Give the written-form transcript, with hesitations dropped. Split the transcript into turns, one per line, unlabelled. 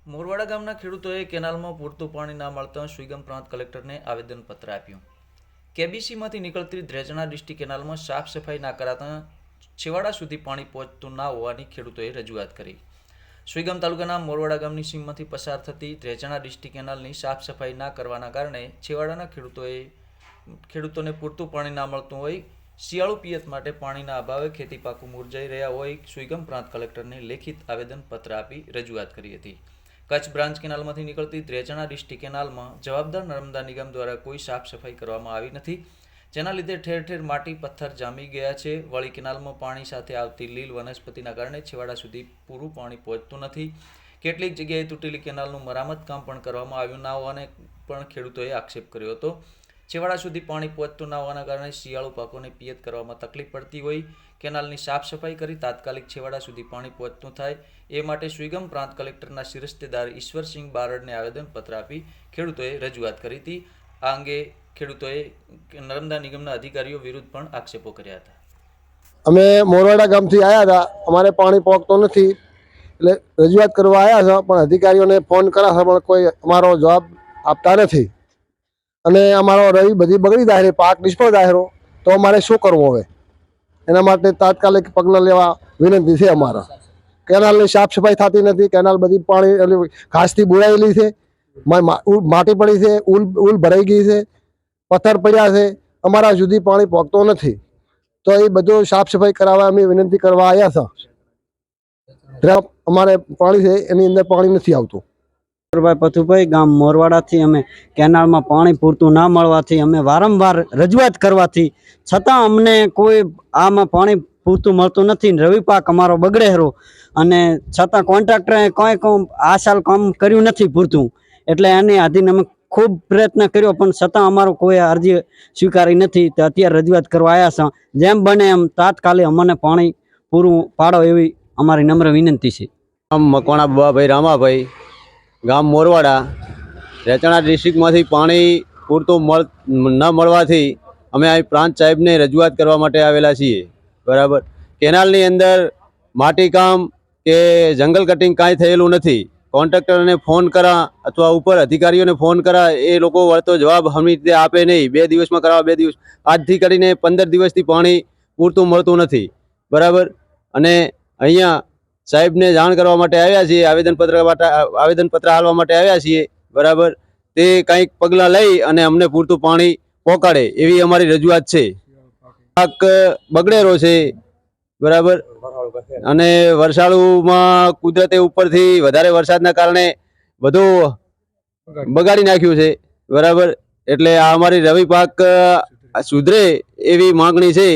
મોરવાડા ગામના ખેડૂતોએ કેનાલમાં પૂરતું પાણી ના મળતા સુઈગામ પ્રાંત કલેક્ટરને આવેદનપત્ર આપ્યું. કેબીસીમાંથી નીકળતી ધ્રેચણા ડિસ્ટ્રિક્ટ કેનાલમાં સાફ સફાઈ ના કરાતા છેવાડા સુધી પાણી પહોંચતું ના હોવાની ખેડૂતોએ રજૂઆત કરી. સુઈગામ તાલુકાના મોરવાડા ગામની સીમમાંથી પસાર થતી ધ્રેચણા ડિસ્ટ્રિક્ટ કેનાલની સાફ સફાઈ ના કરવાના કારણે છેવાડાના ખેડૂતોને પૂરતું પાણી ના મળતું હોય, શિયાળુ પિયત માટે પાણીના અભાવે ખેતી પાકો મુરઝાઈ રહ્યા હોય સુઈગામ પ્રાંત કલેક્ટરને લેખિત આવેદનપત્ર આપી રજૂઆત કરી હતી. કચ્છ બ્રાન્ચ કેનાલમાંથી નીકળતી ધ્રેચણા ડિસ્ટ્રિક્ટ કેનાલમાં જવાબદાર નર્મદા નિગમ દ્વારા કોઈ સાફ સફાઈ કરવામાં આવી નથી, જેના લીધે ઠેર ઠેર માટી પથ્થર જામી ગયા છે. વળી કેનાલમાં પાણી સાથે આવતી લીલ વનસ્પતિના કારણે છેવાડા સુધી પૂરું પાણી પહોંચતું નથી. કેટલીક જગ્યાએ તૂટેલી કેનાલનું મરામત કામ પણ કરવામાં આવ્યું ના હોવાને પણ ખેડૂતોએ આક્ષેપ કર્યો હતો. છેવાડા સુધી પાણી પહોંચતું ના હોવાના કારણે શિયાળુ પાકોને પિયત કરવામાં તકલીફ પડતી હોય, કેનાલની સાફ સફાઈ કરી તાત્કાલિક છેવાડા સુધી પાણી પહોંચતું થાય એ માટે સુઈગામ પ્રાંત કલેક્ટરના શિરસ્તેદાર ઈશ્વરસિંહ બારડને આવેદનપત્ર આપી ખેડૂતોએ રજૂઆત કરી હતી. આ અંગે ખેડૂતોએ નર્મદા નિગમના અધિકારીઓ વિરુદ્ધ પણ આક્ષેપો કર્યા હતા.
અમે મોરવાડા ગામથી આવ્યા હતા, અમારે પાણી પહોંચતો નથી એટલે રજૂઆત કરવા આવ્યા છે, પણ અધિકારીઓને ફોન કર્યા છે પણ કોઈ અમારો જવાબ આપતા નથી અને અમારો રવિ બધી બગડી જાય, પાક નિષ્ફળ જાય તો અમારે શું કરવું હવે? એના માટે તાત્કાલિક પગલાં લેવા વિનંતી છે. અમારા કેનાલની સાફ સફાઈ થતી નથી, કેનાલ બધી પાણી ઘાસથી બોળાયેલી છે, માટી પડી છે, ઉલ ભરાઈ ગઈ છે, પથ્થર પડ્યા છે, અમારા સુધી પાણી પહોંચતો નથી. તો એ બધું સાફ સફાઈ કરાવવા અમે વિનંતી કરવા આવ્યા છે. અમારે પાણી છે એની અંદર પાણી નથી આવતું.
પથુભાઈ, ગામ મોરવાડાથી અમે કેનાલમાં પાણી પૂરતું ના મળવાથી અમે વારંવાર રજૂઆત કરવાથી છતાં અમને કોઈ આમાં પાણી પૂરતું મળતું નથી. રવિ પાક અમારો બગડે હેરો અને છતાં કોન્ટ્રાક્ટરે કોઈ આ સાલ કામ કર્યું નથી પૂરતું, એટલે એની આધીન અમે ખૂબ પ્રયત્ન કર્યો પણ છતાં અમારો કોઈ અરજી સ્વીકારી નથી. તો અત્યારે રજૂઆત કરવા આવ્યા છે. જેમ બને એમ તાત્કાલિક અમને પાણી પૂરું પાડો એવી અમારી નમ્ર વિનંતી છે.
મકવાણા બાબાભાઈ રામાભાઈ, ગામ મોરવાડા. ધ્રેચણા ડિસ્ટ્રિક્ટમાંથી પાણી પૂરતું ન મળવાથી અમે અહીં પ્રાંત સાહેબને રજૂઆત કરવા માટે આવેલા છીએ. બરાબર, કેનાલની અંદર માટીકામ કે જંગલ કટિંગ કાંઈ થયેલું નથી. કોન્ટ્રાક્ટરને ફોન કરા અથવા ઉપર અધિકારીઓને ફોન કરા, એ લોકો વળતો જવાબ હમી રીતે આપે નહીં. 2 દિવસમાં કરાવો 2 દિવસ, આજથી કરીને 15 દિવસથી પાણી પૂરતું મળતું નથી. બરાબર, અને અહીંયા સાહેબને જાણ કરવા માટે આવ્યા છીએ, આવેદનપત્ર આપવા માટે આવ્યા છીએ. બરાબર, તે કંઈક પગલાં લઈ અને અમને પૂરતું પાણી પહોંચાડે એવી અમારી રજૂઆત છે. પાક બગડેલો છે. બરાબર, અને વરસાળુમાં કુદરતે ઉપરથી વધારે વરસાદના કારણે બધું બગાડી નાખ્યું છે. બરાબર, એટલે આ અમારી રવિ પાક સુધરે એવી માંગણી છે.